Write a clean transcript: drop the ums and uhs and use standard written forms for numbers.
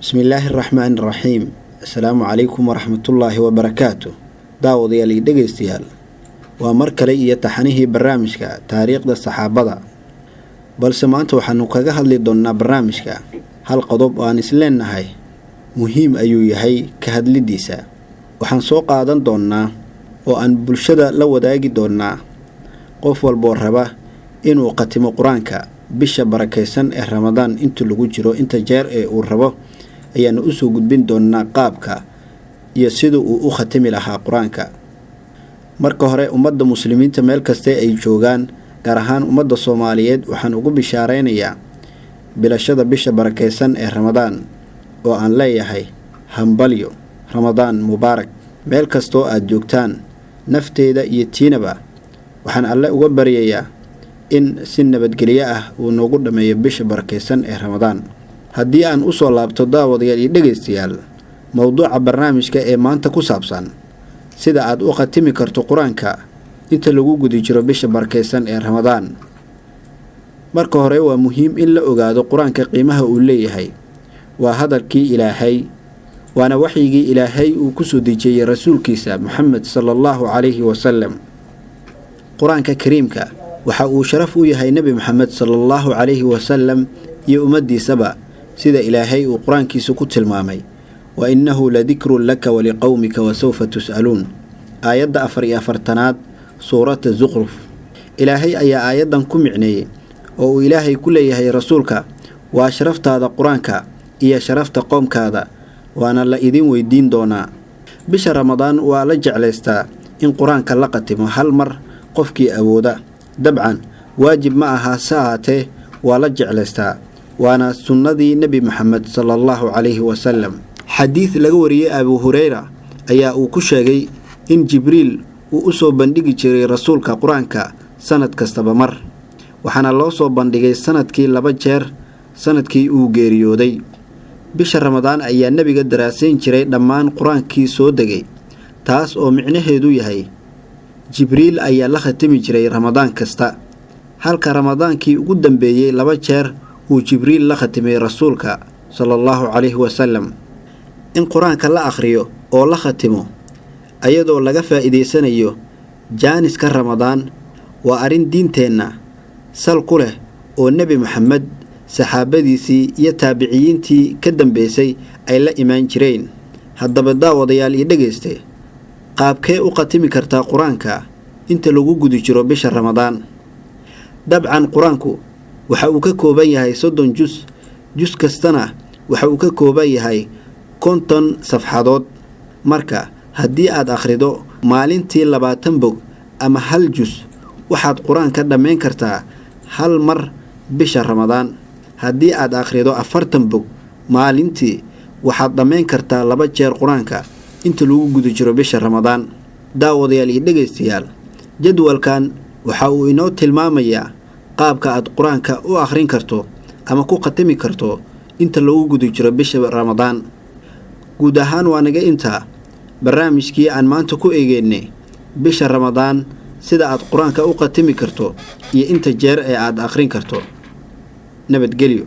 بسم الله الرحمن الرحيم. السلام عليكم ورحمة الله وبركاته. داود يلي دقيستيال ومركلي يتحنيه برامجك تاريخ الصحابة بل سمعت وحنو كغا هدلي دونا برامجك هل قضب aan isleenahay muhiim ayuu yahay ka hadlidiisa waxaan soo qaadan doonaa oo aan bulshada la wadaagi doonaa qof walba raba inuu qatimo quraanka bisha barakeysan ee Ramadaan inta lagu jiro inta jeer ee uu rabo ayaan u soo gudbin doonaa qaabka iyo sida uu u khatimi lahaa quraanka marka hore ummadda muslimiinta meel kasta ay joogaan gaar ahaan ummadda Soomaaliyeed waxaan ugu bishaareynayaa bilashada bisha barakeysan ee Ramadaan oo aan leeyahay hambalyo Ramadaan mubaarak meel kasto aad joogtaan nafteeda iyo tiinaba waxaan alle uga baryayaa in si nabadgelyo ah uu noogu dhameeyo bisha barakeysan ee Ramadaan haddii aan u soo laabto daawadayaal iyo dhageystayaal mowduuca barnaamijka ee maanta ku saabsan sida aad u khatimi karto quraanka inta lagu guda jiro bisha barakeysan ee Ramadaan marka hore waa muhiim in la ogaado quraanka qiimaha uu leeyahay waa hadalkii Ilaahay waana waxyigii Ilaahay uu ku soo dejiyay rasuulkiisa Muhammad sallallahu alayhi wa sallam quraanka kariimka waxa uu sharaf u yahay nabi Muhammad sallallahu alayhi wa sallam iyo ummadiisaba sida Ilaahay uu quraankiisa ku tilmaamay wa innahu la dhikrun laka wa liqawmika wa sawfa tus'alun aayadda 44aad suurada Zukhruf Ilaahay ayaa aayadan ku micneeyay oo uu Ilaahay ku leeyahay rasuulka waa sharaftaada quraanka iyo sharafta qoomkaada waana la idin weydiin doonaa bisha Ramadaan waa la jecleystaa in quraanka la qatimo hal mar qofkii awooda dabcan waajib ma aha saate waa la jecleystaa waana sunnadii nabi Muhammad sallallahu alayhi wa sallam xadiis laga wariyay Abu Hurayra ayaa uu ku sheegay in Jibriil uu u soo bandhigi jiray rasuulka quraanka sanad kastaba mar waxaana loo soo bandhigay sanadkii 2 jeer sanadkii uu geeriyooday bisha Ramadaan ayaa nabiga daraasayn jiray dhammaan quraankii soo degay taas oo micnaheedu yahay Jibriil ayaa la khatimi jiray Ramadaan kasta halka Ramadaankii ugu dambeeyay 2 jeer uu Jibriil la khatimay rasuulka sallallahu alayhi wa sallam in quraanka la akhriyo oo la khatimo ayadoo laga faa'iideysanayo jaaniska Ramadaan waa arin diinteena sal ku leh oo nabi Muhammad saxaabadiisii iyo taabiciintii ka dambeysay ay la imaan jireen haddaba daawadayaal iyo dhageystay qaabkee u qatimi kartaa quraanka inta lagu guda jiro bisha Ramadaan dabcan quraanku waxa uu ka kooban yahay 30 juz kastana waxa uu ka kooban yahay 50 safxadood marka haddii aad akhrido maalintii 20 bog ama hal juz waxaad quraanka dhameyn kartaa hal mar bisha Ramadaan haddii aad akhrido 40 bog maalintii waxaad dhameyn kartaa 2 jeer quraanka inta lagu guda jiro bisha Ramadaan daawadayaal iyo dhageystayaal jadwalkan waxa uu inoo tilmaamayaa qaabka aad quraanka u akhrin karto ama ku khatimi karto inta lagu guda jiro bisha Ramadaan guud ahaan waa naga inta barnaamijkii aan maanta ku eegeynay bisha Ramadaan sida aad quraanka u khatimi karto iyo inta jeer ee aad akhrin karto nabadgelyo